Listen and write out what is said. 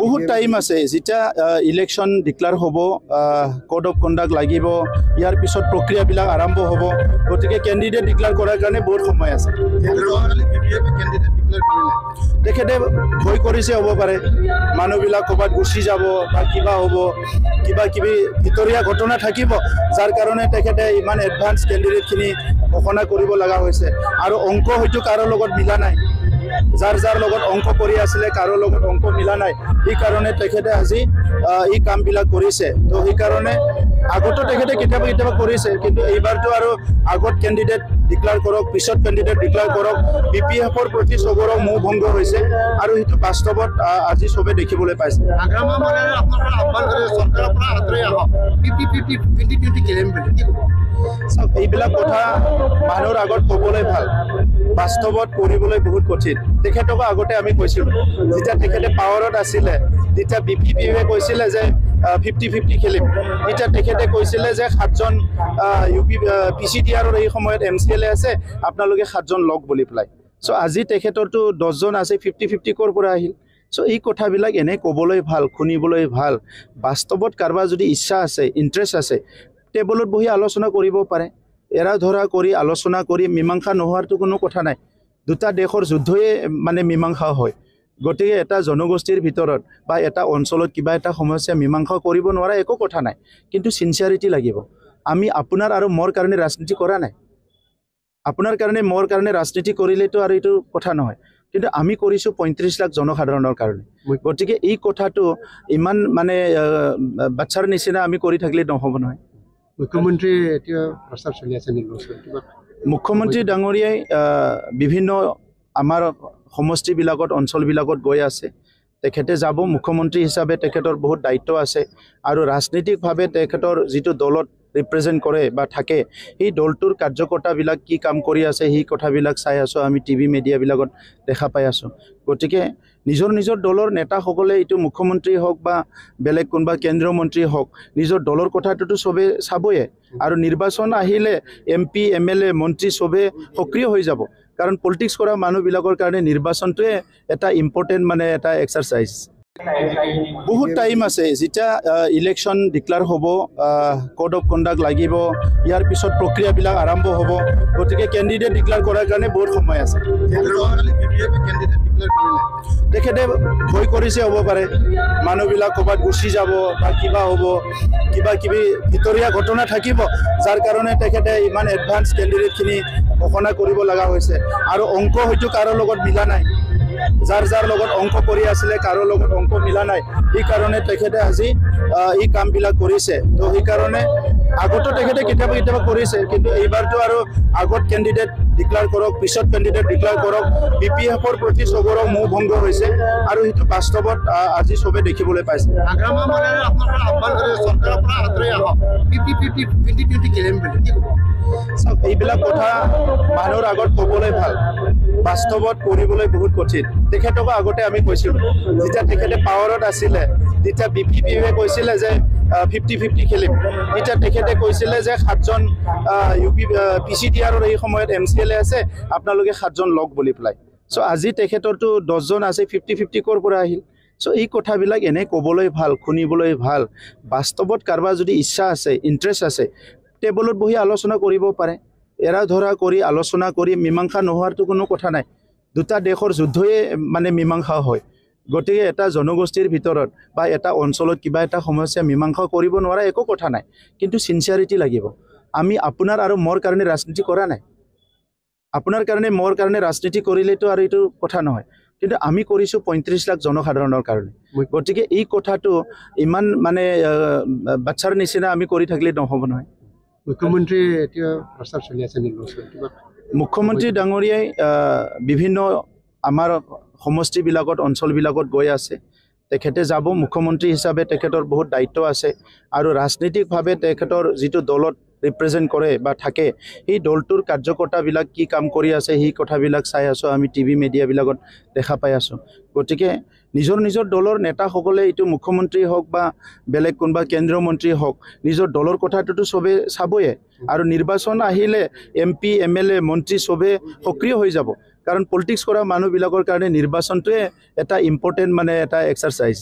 বহুত টাইম আছে যেটা ইলেকশন ডিক্লেয়ার হব কোড অফ কন্ডাক্ট লাগিব ইয়ার পিছত প্রক্রিয়াবিলাক আরম্ভ হব গতিকে ক্যান্ডিডেট ডিক্লেয়ার করার কারণে বহুত সময় আছে তেখেতে ভয় কৰিছে হ'ব পাৰে মানুহবিলাক ক'ৰবাত গুচি যাব বা কিবা হ'ব কিবা কিবি ভিতৰীয়া ঘটনা থাকিব যাৰ কাৰণে তেখেতে ইমান এডভান্স ক্যান্ডিডেটখিনি ঘোষণা কৰিব লগা হৈছে আৰু অংক হয়তো কাৰো লগত মিলা নাই যাৰ যাৰ লগত অংক কৰি আছিলে কাৰো লগত অংক মিলা নাই এই কাৰণে তেখেতে আজি এই কামবিলাক কৰিছে তো এই কাৰণে আগতো তেখেতে কেতিয়াবা কেতিয়াবা কৰিছে কিন্তু এইবাৰতো আৰু আগত ক্যান্ডিডেট ডিক্লেয়াৰ কৰক পিছত ক্যান্ডিডেট ডিক্লেয়াৰ কৰক বিপিএফৰ প্ৰতি সবৰৰ মোহ ভংগ হৈছে আৰু সেইটো বাস্তৱত আজি সবে দেখিবলৈ পাইছে আগ্ৰামা মানে আপোনাৰ আহ্বান কৰে চৰকাৰৰ পৰা আঁতৰি আহক 50-50 কেলেম বুলি কি ক'ব এইবিলাক কথা মানুহৰ আগত ক'বলৈ ভাল বাস্তৱত কৰিবলৈ বহুত কঠিন তেখেতক আগতে আমি কৈছিলোঁ যেতিয়া তেখেতে পাৱাৰত আছিলে তেতিয়া বিপিপিএফে কৈছিলে যে 50-50 খেলিম এতিয়া তেখেতে কৈছিলে যে 7জন ইউপি পিচিডিআৰৰ এই সময়ত এমচিএলএ আছে আপোনালোকে 7জন লগ বুলি পেলাই সো আজি তেখেতৰটো 10জন আছে 50-50 কৰ পৰা আহিল সো এই কথাবিলাক এনে ক'বলৈ ভাল শুনিবলৈ ভাল বাস্তৱত কাৰোবাৰ যদি ইচ্ছা আছে ইন্টাৰেষ্ট আছে টেবলত বহি আলোচনা কৰিব পাৰে এৰা ধৰা কৰি আলোচনা কৰি মীমাংসা নোহোৱাৰটো কোনো কথা নাই দুটা দেশৰ যুদ্ধয়ে মানে মীমাংসা হয় গতিকে এটা জনগোষ্ঠীৰ ভিতৰত বা এটা অঞ্চলত কিবা এটা সমস্যা মীমাংসা কৰিব নোৱাৰা একো কথা নাই কিন্তু সিনসিয়াৰিটি লাগিব আমি আপোনাৰ আৰু মোৰ কাৰণে ৰাজনীতি কৰা নাই আপোনাৰ কাৰণে মোৰ কাৰণে ৰাজনীতি কৰিলেতো আৰু এইটো কথা নহয় কিন্তু আমি কৰিছো 35 লাখ জনসাধাৰণৰ কাৰণে গতিকে এই কথাটো ইমান মানে বাচ্চাৰ নিচিনা আমি কৰি থাকিলে নহব নহয় মুখ্যমন্ত্ৰী এতিয়া প্ৰস্তাৱ চলি আছে নিৰ্বাচন কিবা মুখ্যমন্ত্ৰী ডাঙৰীয়াই বিভিন্ন আমাৰ সমষ্টিবিলাকত অঞ্চলবিলাকত গৈ আছে তেখেতে যাব মুখ্যমন্ত্ৰী হিচাপে তেখেতৰ বহুত দায়িত্ব আছে আৰু ৰাজনৈতিকভাৱে তেখেতৰ যিটো দলত ৰিপ্ৰেজেন্ট কৰে বা থাকে এই দলটোৰ কাৰ্যকৰ্তাবিলাক কি কাম কৰি আছে এই কথাবিলাক চাই আছো আমি টিভি মিডিয়াবিলাকত দেখা পাই আছো গতিকে নিজৰ নিজৰ দলৰ নেতাসকলে এইটো মুখ্যমন্ত্ৰী হওক বা বেলেগ কোনবা কেন্দ্ৰীয় মন্ত্ৰী হওক নিজৰ দলৰ কথাটোতো সবে চাবয়ে আৰু নিৰ্বাচন আহিলে এমপি এমএলএ মন্ত্ৰী সবে সক্ৰিয় হৈ যাব কাৰণ পলিটিক্স কৰা মানুহবিলাকৰ কাৰণে নিৰ্বাচনটোৱে এটা ইম্পৰ্টেন্ট মানে এটা এক্সাৰসাইজ বহুত টাইম আছে যেটা ইলেকশন ডিক্লেয়ার হব কোড অফ কন্ডাক্ট লাগিব ইয়ার পিছত প্রক্রিয়াবিলাক আরম্ভ হব গতিকে ক্যান্ডিডেট ডিক্লেয়ার করার কারণে বহুত সময় আছে তেখেতে ভয় কৰিছে হ'ব পাৰে মানুহবিলাক ক'ৰবাত গুচি যাব বা কিবা হ'ব কিবা কিবি ভিতৰীয়া ঘটনা থাকিব যাৰ কাৰণে তেখেতে ইমান এডভান্স ক্যান্ডিডেটখিনি ঘোষণা কৰিব লগা হৈছে আৰু অংক হয়তো কাৰো লগত মিলা নাই যাৰ যাৰ লগত অংক কৰি আছিলে কাৰো লগত অংক মিলা নাই এই কাৰণে তেখেতে আজি এই কামবিলাক কৰিছে তো এই কাৰণে আগতো তেখেতে কেতিয়াবা কেতিয়াবা কৰিছে কিন্তু এইবাৰতো আৰু আগত ক্যান্ডিডেট ডিক্লেয়াৰ কৰক পিছত ক্যান্ডিডেট ডিক্লেয়াৰ কৰক বিপিএফৰ প্ৰতি সবৰৰ মোহ ভংগ হৈছে আৰু সেইটো বাস্তৱত আজি সবে দেখিবলৈ পাইছে আগ্ৰামা মানে আপোনাৰ আহ্বান কৰে চৰকাৰৰ পৰা আঁতৰি আহক 50-50 কেলেম বুলি কি ক'ব এইবিলাক কথা মানুহৰ আগত ক'বলৈ ভাল বাস্তৱত কৰিবলৈ বহুত কঠিন তেখেতক আগতে আমি কৈছিলোঁ যেতিয়া তেখেতে পাৱাৰত আছিলে তেতিয়া বিপিপিএফে কৈছিলে যে 50-50 খেলিম এতিয়া তেখেতে কৈছিলে যে 7জন ইউপি পিচিডিআৰৰ এই সময়ত এমচিএলএ আছে আপোনালোকে 7জন লগ বুলি পেলাই সো আজি তেখেতৰটো 10জন আছে 50-50 কৰ পৰা আহিল সো এই কথাবিলাক এনে ক'বলৈ ভাল শুনিবলৈ ভাল বাস্তৱত কাৰোবাৰ যদি ইচ্ছা আছে ইন্টাৰেষ্ট আছে টেবলত বহি আলোচনা কৰিব পাৰে এৰা ধৰা কৰি আলোচনা কৰি মীমাংসা নোহোৱাৰটো কোনো কথা নাই দুটা দেশৰ যুদ্ধয়ে মানে মীমাংসা হয় গতিকে এটা জনগোষ্ঠীৰ ভিতৰত বা এটা অঞ্চলত কিবা এটা সমস্যা মীমাংসা কৰিব নোৱাৰা একো কথা নাই কিন্তু সিনসিয়াৰিটি লাগিব আমি আপোনাৰ আৰু মোৰ কাৰণে ৰাজনীতি কৰা নাই আপোনাৰ কাৰণে মোৰ কাৰণে ৰাজনীতি কৰিলেতো আৰু এইটো কথা নহয় কিন্তু আমি কৰিছো 35 লাখ জনসাধাৰণৰ কাৰণে গতিকে এই কথাটো ইমান মানে বাচ্চাৰ নিচিনা আমি কৰি থাকিলে নহব নহয় মুখ্যমন্ত্ৰী এতিয়া প্ৰস্তাৱ চলি আছে নিৰ্বাচন কিবা মুখ্যমন্ত্ৰী ডাঙৰীয়াই বিভিন্ন আমাৰ সমষ্টিবিলাকত অঞ্চলবিলাকত গৈ আছে তেখেতে যাব মুখ্যমন্ত্ৰী হিচাপে তেখেতৰ বহুত দায়িত্ব আছে আৰু ৰাজনৈতিকভাৱে তেখেতৰ যিটো দলত ৰিপ্ৰেজেন্ট কৰে বা থাকে এই দলটোৰ কাৰ্যকৰ্তাবিলাক কি কাম কৰি আছে এই কথাবিলাক চাই আছো আমি টিভি মিডিয়াবিলাকত দেখা পাই আছো গতিকে নিজৰ নিজৰ দলৰ নেতাসকলে এইটো মুখ্যমন্ত্ৰী হওক বা বেলেগ কোনবা কেন্দ্ৰীয় মন্ত্ৰী হওক নিজৰ দলৰ কথাটোতো সবে চাবয়ে আৰু নিৰ্বাচন আহিলে এমপি এমএলএ মন্ত্ৰী সবে সক্ৰিয় হৈ যাব কাৰণ পলিটিক্স কৰা মানুহবিলাকৰ কাৰণে নিৰ্বাচনটোৱে এটা ইম্পৰ্টেণ্ট মানে এটা এক্সাৰচাইজ